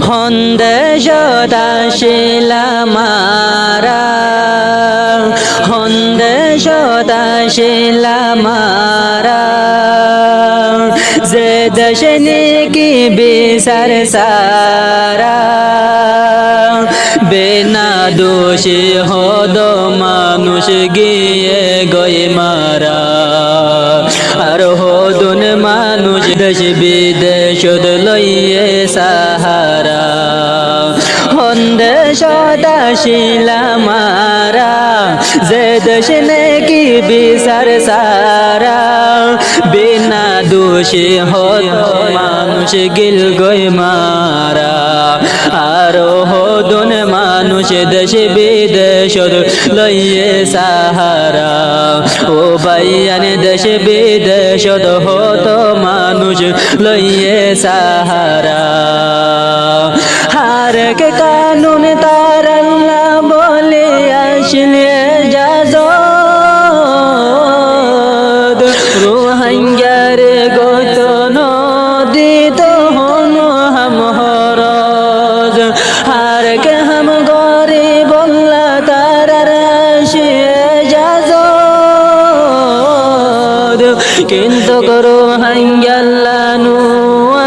সন্দেশত আসিল আমারা সন্দেশত আসিল আমারা যে দেশে নেকি বিচার সারা বিনা দোষী হদ মানুষ গিয়ে গই মারা আর হদুন মানুষ দেশ বিদেশ লইয়ে সাহারা সন্দেশত আসিল আমারা যে দেশ নেকি বিচার সারা বিনা দোষী হদ মানুষ গিল গই মারা আর হদুন মানুষ দেশ বিদেশ লইয়ে সাহারা ও ভাইয়ান দেশ বিদেশ হত মানুষ লইয়ে সাহারা হারেক কানুন তার আল্লাহ বলে আসলে জাজদ রোহিঙ্গার গত নদীত হনো হাম হরজ হারেক হাম গরে বললা তার আসে জাজদ কিন্তু রোহিঙ্গাল্লানু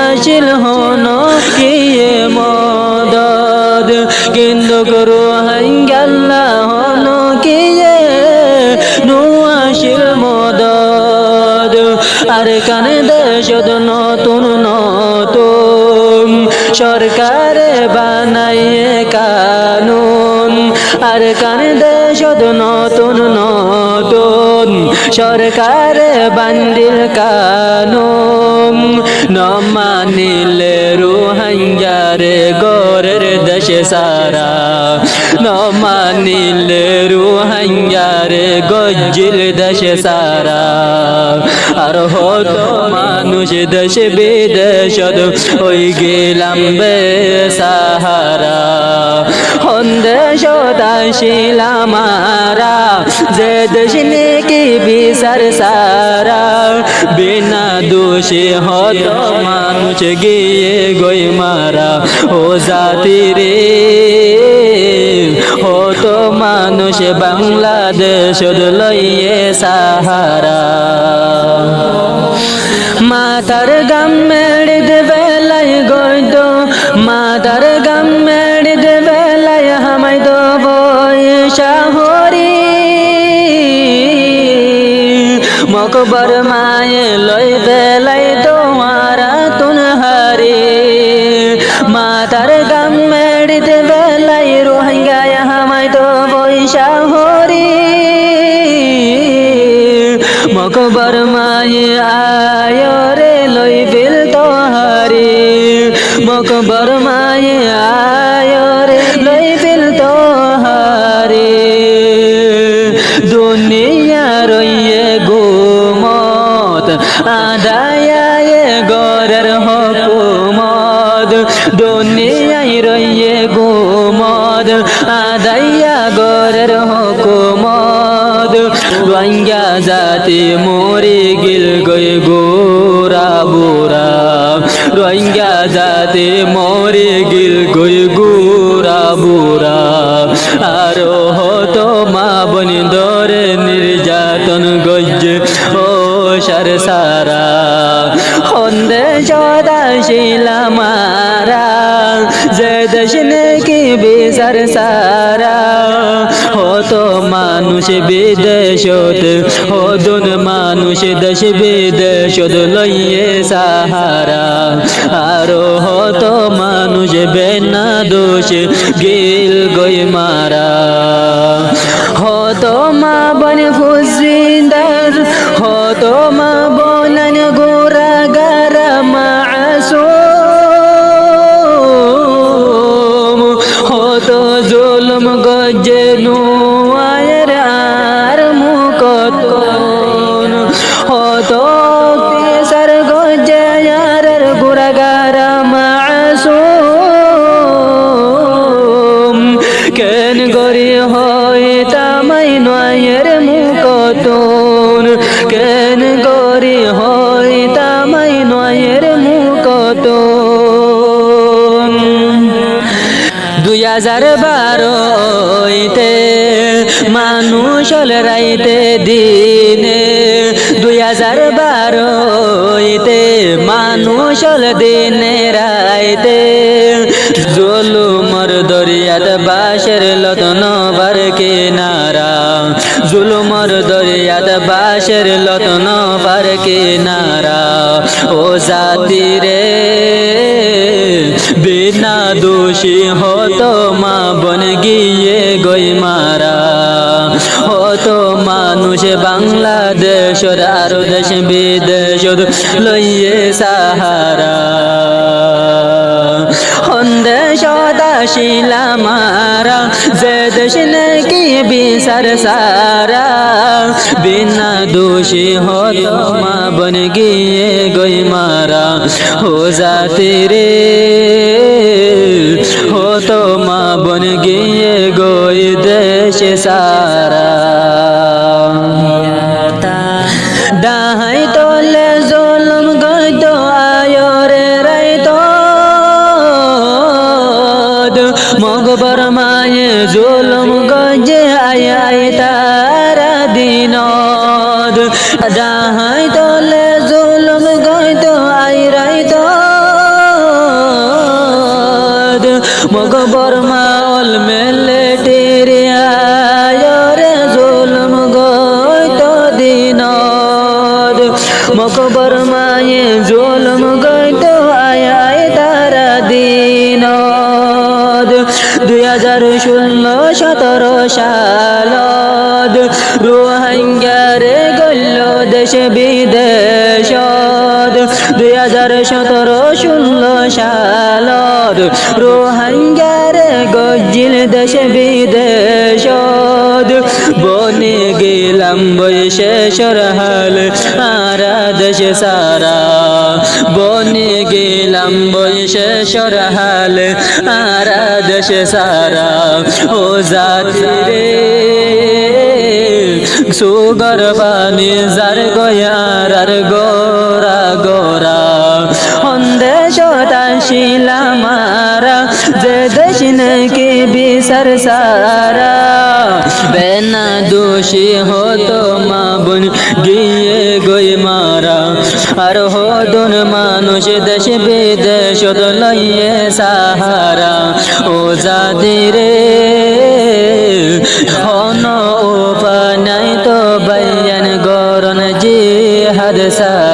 আসিল হনো কিয়ে মদদ কিন্তু রোহিঙ্গাল্লা হনো কিয়ে নু আসিল মদদ আর কানে দেশত নতুন নতুন সরকার বানাইয়ে কানুন আর কানে দেশত নতুন নতুন সরকার বান্দিল কানুন ন মানিলে রোহিঙ্গারে গরের দেশে সারা ন মানিলে রোহিঙ্গারে গজ্জিল দেশে সারা আর হত মানুষ দেশ বিদেশত ওই গেলাম বে সাহারা সন্দেশত আসিল আমারা যে দেশ নেকি বিচার সারা বিনা দোষী হত মানুষ গিয়ে গই মারা ও জাতি রে হত মানুষ বাংলাদেশ লইয়ে সাহারা মাতার গাম মেড়ে বেলায় গইদ মাতার গাম মেড়ে বেলায় হামাই দো বৈশা হরি মকবর মায়ে লই বেলাই তোমারা তুন হারি মাতার গাম মেড়িতে বেলাই রোহিঙ্গায় হামাই তো বৈশা হরি মকবর মায়ে আয় রে লই বিল তো হারি মকবর মায়ে আয় রে লই বিল তো হারি দুনিয়া রইয়ে গুমত আদায় গরের হকুমত দুনিয়ায় রইয়ে গুমত আদায় গরের হকুমত রোহিঙ্গা জাতি মরে গিল গই গোরা বুরা রোহিঙ্গা জাতি মরে গিল গই গোরা বুরা আর হত মা বনি দরে নির্যাতন গজ্জে ও সার সারা সন্দেশত আসিল আমারা যে দেশ নেকি বিচার সারা হত মানুষ বিদেশত হদুন মানুষ দেশ বিদেশত লইয়ে সাহারা আর হত মানুষ বেনা দোষ গিল গই মারা হত মা বন ফুজিদার হত মা বনন গোরা গারা মাসুম হত জুলুম গজনু আয়ের আর মুকতন হত পেসার গজায়ার গোরা গারা মাসুম কেন গরি হয় তামাই নয়ের মুকতন কেন গো 2012 মানুষ হল রাইতে দিনে 2012 মানুষ হল দিনে রাইতে জুলুমর দরিয়াত বাঁশের লতন বার কিনারা জুলুমর দরিয়াত বাঁশের লতন বার কিনারা ও জাতি রে বিনা দোষী হতো মা বন গিয়ে গই মারা হতো মানুষ বাংলাদেশর আর দেশ বিদেশ লইয়ে সাহারা দেশ দাসিলা মারা যে দেশ নাকি বিচার সারা বিনা দোষী হতো মা বন গিয়ে গই মারা ও জাতি রে হতো মা বন গিয়ে গই দেশ সারা ডাহাই তোলে জুলুম গইতো আয়রে রাইতো মগবর মায়ে জুলুম গজে আয় তারা দিনদ ডাহাই তোলে জুলুম গইতো আই রাইতো মগবর মাল মেলে টেরিয়ারে জুলুম গইতো দিনদ মগবর মায়ে জুলুম গইতো আয় তারা দিনদ 2016-17 সালত রোহিঙ্গারে গল্ল দেশ বিদেশত 2017-16 সালত রোহিঙ্গারে গজ্জিল দেশ বিদেশত বনে গেলাম বৈশে সরহাল আরা দেশ সারা বনে গেলাম বৈশে সরহাল আরা দেশ সারা ও জাতি রে সুগর পানি যার গয়ার আর গোরা গোরা দেশ তাশিলা মারা যে দেশ নাকি বিচার সারা বেনা দোষী হতো মা বোন গিয়ে গই মারা আর হদন মানুষ দেশ বিদেশ লইয়ে সাহারা ও জাতি রে হন উপায় নাই তো বাইয়ান গরন জিহাদ সারা